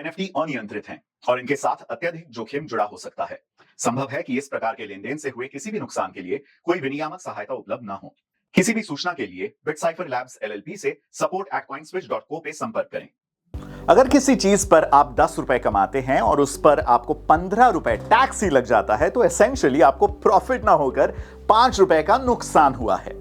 NFT अनियंत्रित हैं और इनके साथ अत्यधिक जोखिम जुड़ा हो सकता है। संभव है कि इस प्रकार के लेनदेन से हुए किसी भी नुकसान के लिए कोई विनियामक सहायता उपलब्ध न हो। किसी भी सूचना के लिए बिटसाइफर लैब्स एलएलपी से support@coinswitch.co पे संपर्क करें। अगर किसी चीज पर आप 10 रुपए कमाते हैं और उस पर आपको 15 रुपए टैक्स ही लग जाता है तो एसेंशियली आपको प्रॉफिट ना होकर 5 रुपए का नुकसान हुआ है।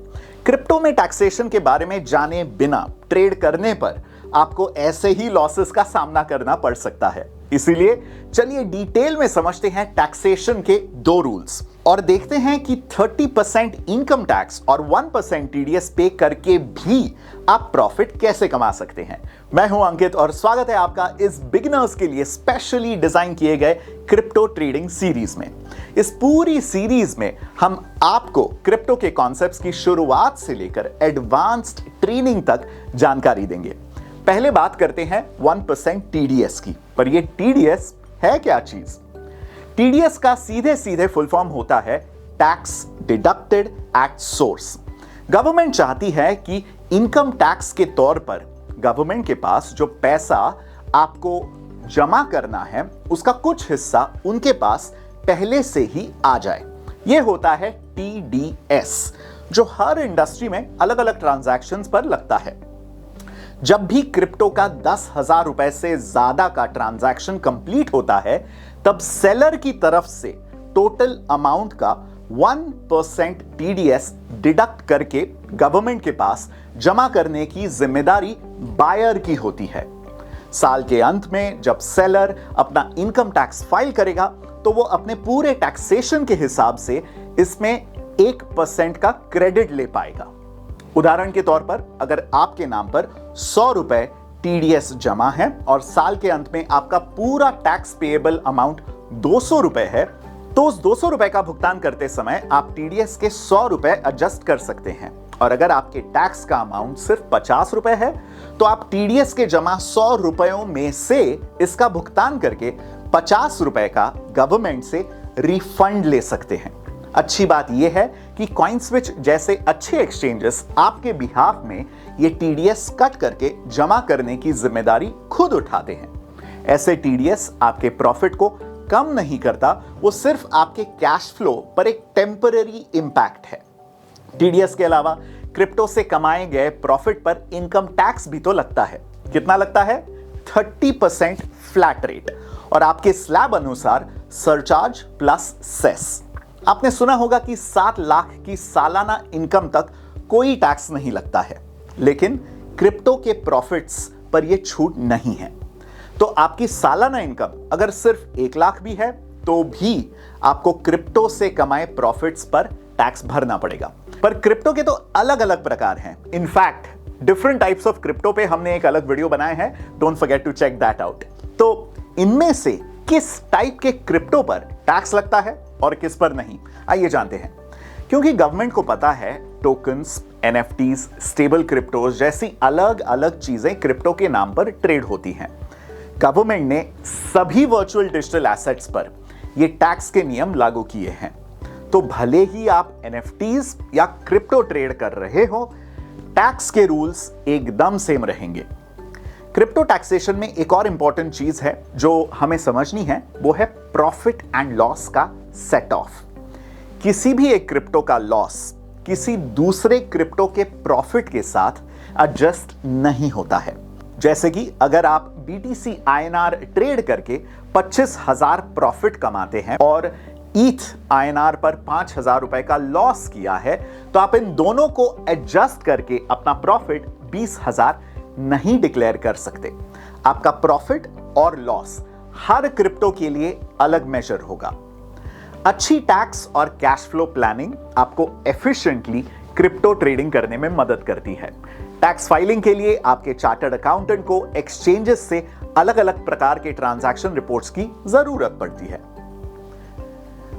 क्रिप्टो में टैक्सेशन के बारे में जाने बिना ट्रेड करने पर आपको ऐसे ही लॉसेस का सामना करना पड़ सकता है। इसीलिए चलिए डिटेल में समझते हैं टैक्सेशन के दो रूल्स और देखते हैं कि 30% इनकम टैक्स और 1% टीडीएस पे करके भी आप प्रॉफिट कैसे कमा सकते हैं। मैं हूं अंकित और स्वागत है आपका इस बिगिनर्स के लिए स्पेशली डिजाइन किए गए क्रिप्टो ट्रेडिंग सीरीज में। इस पूरी सीरीज में हम आपको क्रिप्टो के कॉन्सेप्ट्स की शुरुआत से लेकर एडवांस्ड ट्रेनिंग तक जानकारी देंगे। पहले बात करते हैं 1% टीडीएस की। पर यह टीडीएस है क्या चीज? टीडीएस का सीधे सीधे फुल फॉर्म होता है tax deducted at source. Government चाहती है कि इनकम टैक्स के तौर पर गवर्नमेंट के पास जो पैसा आपको जमा करना है उसका कुछ हिस्सा उनके पास पहले से ही आ जाए। यह होता है टीडीएस, जो हर इंडस्ट्री में अलग अलग ट्रांजैक्शंस पर लगता है। जब भी क्रिप्टो का 10,000 रुपए से ज्यादा का ट्रांजैक्शन कंप्लीट होता है तब सेलर की तरफ से टोटल अमाउंट का 1% टीडीएस डिडक्ट करके गवर्नमेंट के पास जमा करने की जिम्मेदारी बायर की होती है। साल के अंत में जब सेलर अपना इनकम टैक्स फाइल करेगा तो वो अपने पूरे टैक्सेशन के हिसाब से इसमें 1% का क्रेडिट ले पाएगा। उदाहरण के तौर पर अगर आपके नाम पर 100 रुपए टीडीएस जमा है और साल के अंत में आपका पूरा टैक्स पेएबल अमाउंट 200 रुपए है तो उस 200 रुपए का भुगतान करते समय आप टीडीएस के 100 रुपए एडजस्ट कर सकते हैं। और अगर आपके टैक्स का अमाउंट सिर्फ 50 रुपए है तो आप टीडीएस के जमा 100 रुपयों में से इसका भुगतान करके 50 रुपए का गवर्नमेंट से रिफंड ले सकते हैं। अच्छी बात यह है कि कॉइनस्विच जैसे अच्छे एक्सचेंजेस आपके बिहाफ में ये टीडीएस कट करके जमा करने की जिम्मेदारी खुद उठाते हैं। ऐसे टीडीएस आपके प्रॉफिट को कम नहीं करता, वो सिर्फ आपके कैश फ्लो पर एक टेम्पररी इंपैक्ट है। टीडीएस के अलावा क्रिप्टो से कमाए गए प्रॉफिट पर इनकम टैक्स भी तो लगता है। कितना लगता है? 30% फ्लैट रेट और आपके स्लैब अनुसार सरचार्ज प्लस सेस। आपने सुना होगा कि 7 लाख की सालाना इनकम तक कोई टैक्स नहीं लगता है, लेकिन क्रिप्टो के प्रॉफिट्स पर यह छूट नहीं है। तो आपकी सालाना इनकम अगर सिर्फ 1 लाख भी है तो भी आपको क्रिप्टो से कमाए प्रॉफिट्स पर टैक्स भरना पड़ेगा। पर क्रिप्टो के तो अलग अलग प्रकार हैं। In fact different types of crypto पे हमने एक अलग वीडियो बनाए हैं, don't forget to check that out. तो इनमें से किस टाइप के क्रिप्टो पर टैक्स लगता है और किस पर नहीं, आइए जानते हैं। क्योंकि गवर्नमेंट को पता है टोकन्स, एनएफटीज, स्टेबल क्रिप्टोज जैसी अलग अलग चीजें क्रिप्टो के नाम पर ट्रेड होती हैं। गवर्नमेंट ने सभी वर्चुअल डिजिटल एसेट्स पर ये टैक्स के नियम लागू किए हैं। तो भले ही आप एनएफटीज या क्रिप्टो ट्रेड कर रहे हो, टैक्स के रूल्स एकदम सेम रहेंगे। क्रिप्टो टैक्सेशन में एक और इंपॉर्टेंट चीज है जो हमें समझनी है, वो है प्रॉफिट एंड लॉस का सेट ऑफ। किसी भी एक क्रिप्टो का लॉस किसी दूसरे क्रिप्टो के प्रॉफिट के साथ एडजस्ट नहीं होता है। जैसे कि अगर आप बीटीसी आईएनआर ट्रेड करके 25,000 प्रॉफिट कमाते हैं और ईथ आईएनआर पर 5,000 रुपए का लॉस किया है तो आप इन दोनों को एडजस्ट करके अपना प्रॉफिट 20,000 नहीं डिक्लेयर कर सकते। आपका प्रॉफिट और लॉस हर क्रिप्टो के लिए अलग मेजर होगा। अच्छी टैक्स और कैश फ्लो प्लानिंग आपको एफिशिएंटली क्रिप्टो ट्रेडिंग करने में मदद करती है। टैक्स फाइलिंग के लिए आपके चार्टर्ड अकाउंटेंट को एक्सचेंजेस से अलग अलग प्रकार के ट्रांजैक्शन रिपोर्ट्स की जरूरत पड़ती है।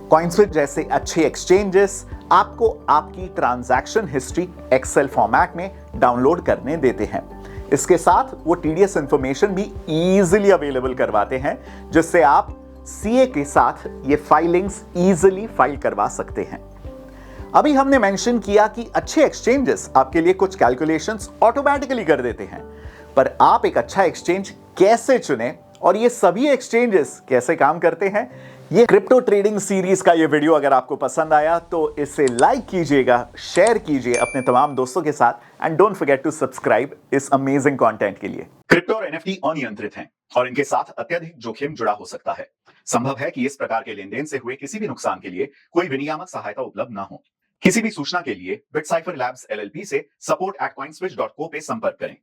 कॉइनस्विच जैसे अच्छे एक्सचेंजेस आपको आपकी ट्रांजैक्शन हिस्ट्री एक्सेल फॉर्मेट में डाउनलोड करने देते हैं। इसके साथ वो टीडीएस इंफॉर्मेशन भी इजीली अवेलेबल करवाते हैं, जिससे आप सीए के साथ ये फाइलिंग्स इजीली फाइल करवा सकते हैं। अभी हमने मेंशन किया कि अच्छे एक्सचेंजेस आपके लिए कुछ कैलकुलेशंस ऑटोमेटिकली कर देते हैं, पर आप एक अच्छा एक्सचेंज कैसे चुनें और ये सभी एक्सचेंजेस कैसे काम करते हैं, ये क्रिप्टो ट्रेडिंग सीरीज का ये वीडियो अगर आपको पसंद आया तो इसे लाइक कीजिएगा, शेयर कीजिए अपने तमाम दोस्तों के साथ and don't forget to subscribe इस अमेजिंग कंटेंट के लिए। क्रिप्टो और एनएफटी अनियंत्रित हैं और इनके साथ अत्यधिक जोखिम जुड़ा हो सकता है। संभव है कि इस प्रकार के लेन देन से हुए किसी भी नुकसान के लिए कोई विनियामक सहायता उपलब्ध ना हो। किसी भी सूचना के लिए बिटसाइफर लैब्स एलएलपी से support@coinswitch.co पे संपर्क करें।